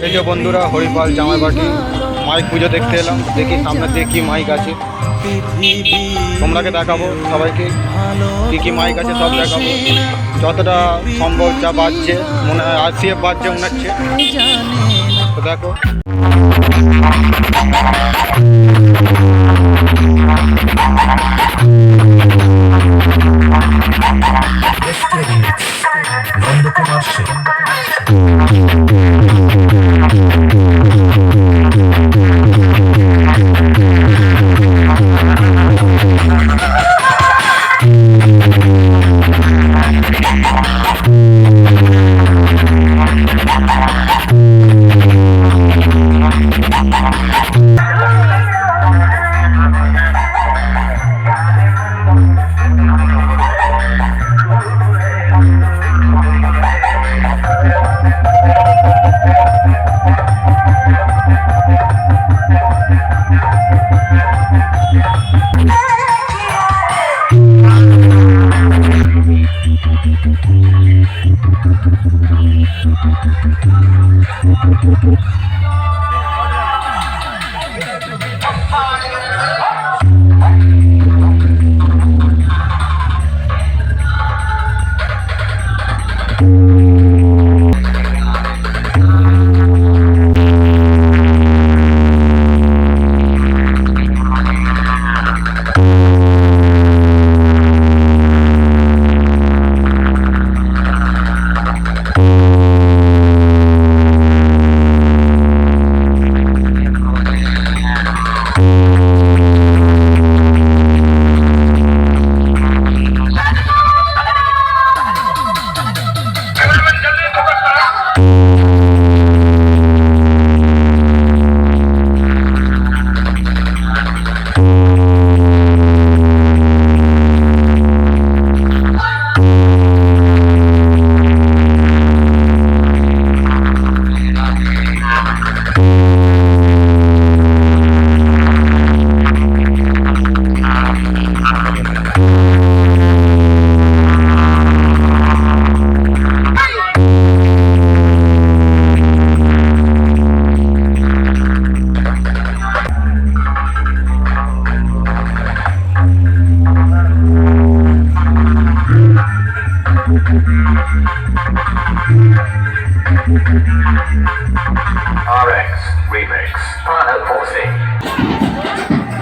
এই যে বন্ধুরা হরিপাল জামাইবাটি মাইক পুজো দেখতে এলাম, দেখি সামনে দিয়ে কি মাইক আছে, তোমরাকে দেখাবো সবাইকে কি কি মাইক আছে সব দেখাবো, যতটা সম্ভব যা বাজছে মনে হয় RCF বাজছে মনে হচ্ছে, তো দেখো।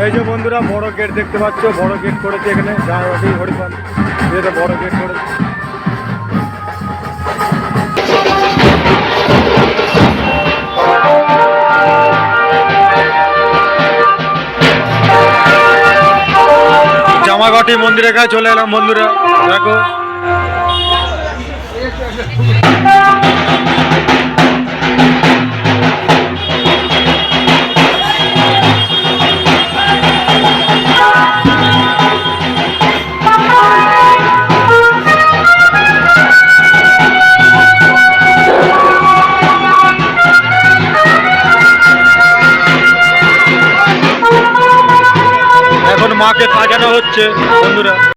এই যে বন্ধুরা বড় গেট দেখতে পাচ্ছ, বড় গেট করেছে এখানে জামাইবাটি হরিপাল, এটা বড় গেট করেছে। জামাইবাটি মন্দিরের কাছে চলে এলাম বন্ধুরা, দেখো এখন মাকে সাজানো হচ্ছে বন্ধুরা।